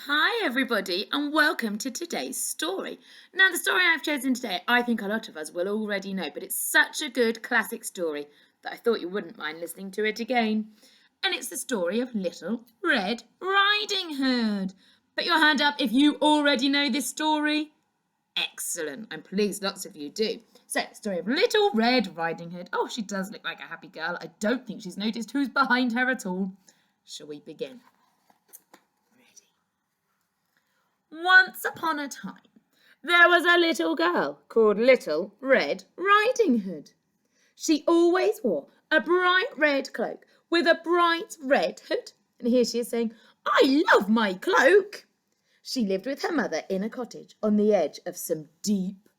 Hi everybody and welcome to today's story. Now the story I've chosen today I think a lot of us will already know, but it's such a good classic story that I thought you wouldn't mind listening to it again. And it's the story of Little Red Riding Hood. Put your hand up if you already know this story. Excellent. I'm pleased lots of you do. So, story of Little Red Riding Hood. Oh, she does look like a happy girl. I don't think she's noticed who's behind her at all. Shall we begin? Once upon a time, there was a little girl called Little Red Riding Hood. She always wore a bright red cloak with a bright red hood. And here she is saying, "I love my cloak." She lived with her mother in a cottage on the edge of some deep,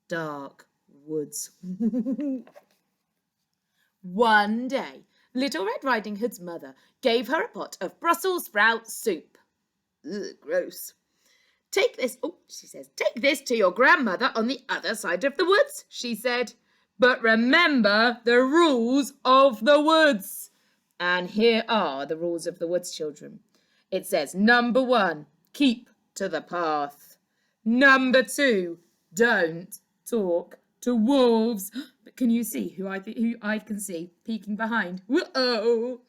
dark woods. One day, Little Red Riding Hood's mother gave her a pot of Brussels sprout soup. Ugh, gross. "Take this," she says, "take this to your grandmother on the other side of the woods," she said. "But remember the rules of the woods." And here are the rules of the woods, children. It says, number 1, keep to the path. Number 2, don't talk to wolves. But can you see who I can see peeking behind? Whoa!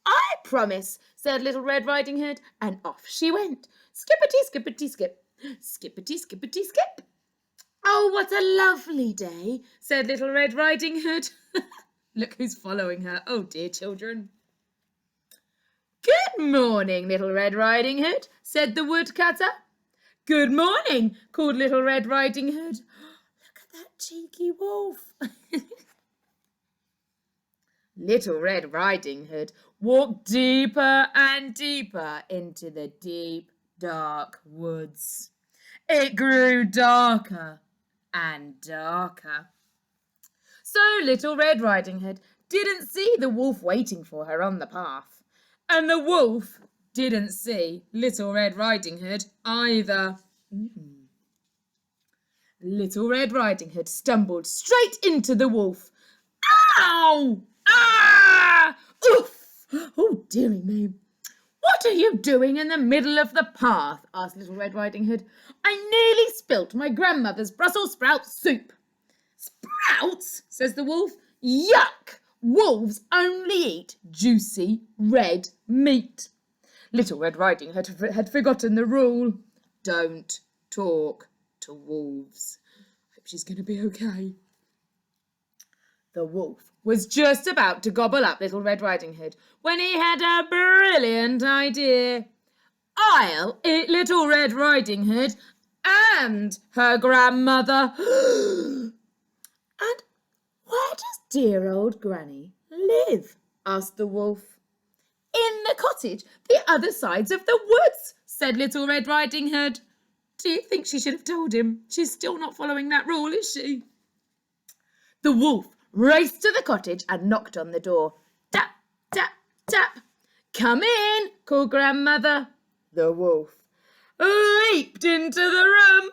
"I promise," said Little Red Riding Hood, and off she went. Skippity, skippity, skip. Skippity, skippity, skip. "Oh, what a lovely day," said Little Red Riding Hood. Look who's following her. Oh, dear children. "Good morning, Little Red Riding Hood," said the woodcutter. "Good morning," called Little Red Riding Hood. Look at that cheeky wolf. Little Red Riding Hood walked deeper and deeper into the deep, dark woods. It grew darker and darker. So Little Red Riding Hood didn't see the wolf waiting for her on the path. And the wolf didn't see Little Red Riding Hood either. Little Red Riding Hood stumbled straight into the wolf. "Ow! Ah! Oof! Oh, dearie me. What are you doing in the middle of the path?" asked Little Red Riding Hood. "I nearly spilt my grandmother's Brussels sprout soup." "Sprouts?" says the wolf. "Yuck! Wolves only eat juicy red meat." Little Red Riding Hood had forgotten the rule. Don't talk to wolves. Hope she's going to be okay. The wolf was just about to gobble up Little Red Riding Hood when he had a brilliant idea. "I'll eat Little Red Riding Hood and her grandmother." "And where does dear old Granny live?" asked the wolf. "In the cottage, the other sides of the woods," said Little Red Riding Hood. Do you think she should have told him? She's still not following that rule, is she? The wolf raced to the cottage and knocked on the door. Tap, tap, tap. "Come in," called Grandmother. The wolf leaped into the room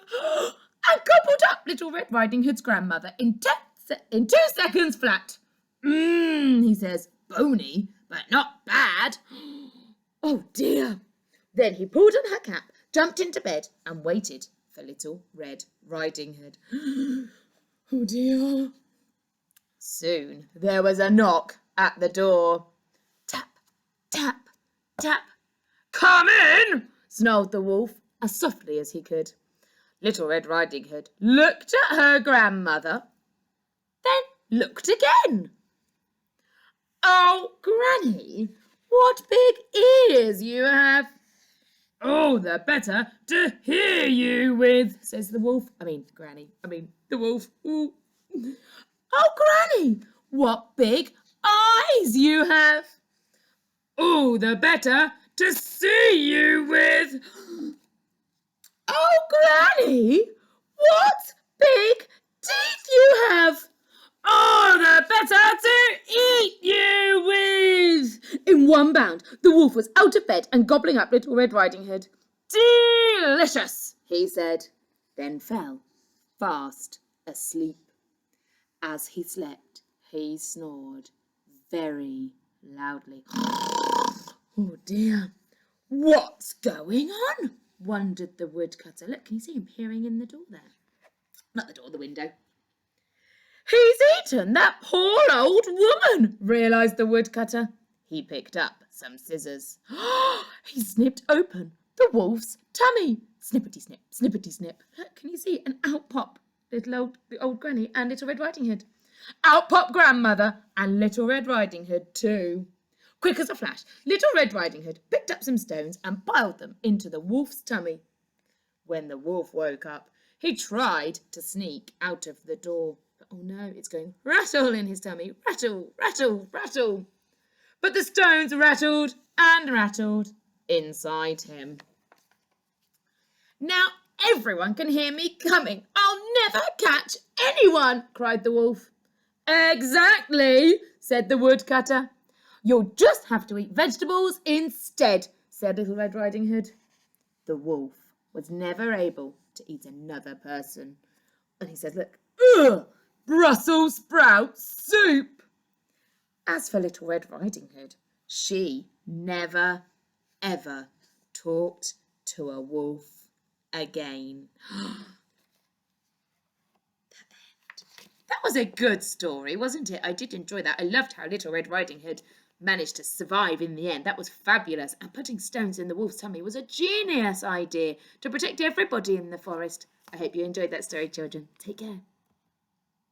and gobbled up Little Red Riding Hood's grandmother in 2 seconds flat. He says, "Bony, but not bad." Oh dear. Then he pulled on her cap, jumped into bed and waited for Little Red Riding Hood. Oh dear. Soon there was a knock at the door. Tap, tap, tap. "Come in," snarled the wolf as softly as he could. Little Red Riding Hood looked at her grandmother, then looked again. "Oh, Granny, what big ears you have." "Oh, the better to hear you with," says the wolf. The wolf. Ooh. "Oh, Granny, what big eyes you have." "Oh, the better to see you with." "Oh, Granny, what big teeth you have." "Oh, the better to eat you with." In one bound, the wolf was out of bed and gobbling up Little Red Riding Hood. "Delicious," he said, then fell fast asleep. As he slept, he snored very loudly. Oh dear, What's going on? Wondered the woodcutter. Look, can you see him peering in the door there? Not the door, the window. He's eaten that poor old woman, realised the woodcutter. He picked up some scissors. He snipped open the wolf's tummy. Snippety snip, snippety snip. Look, can you see? And out pop the old granny and Little Red Riding Hood. Out pop grandmother and Little Red Riding Hood too. Quick as a flash, Little Red Riding Hood picked up some stones and piled them into the wolf's tummy. When the wolf woke up, he tried to sneak out of the door. But oh no, it's going rattle in his tummy. Rattle, rattle, rattle. But the stones rattled and rattled inside him. Now everyone can hear me coming. I'll never catch anyone, cried the wolf. Exactly, said the woodcutter. You'll just have to eat vegetables instead, said Little Red Riding Hood. The wolf was never able to eat another person. And he says, look, ugh, Brussels sprout soup. As for Little Red Riding Hood, she never, ever talked to a wolf again. That was a good story, wasn't it? I did enjoy that. I loved how Little Red Riding Hood managed to survive in the end. That was fabulous. And putting stones in the wolf's tummy was a genius idea to protect everybody in the forest. I hope you enjoyed that story, children. Take care.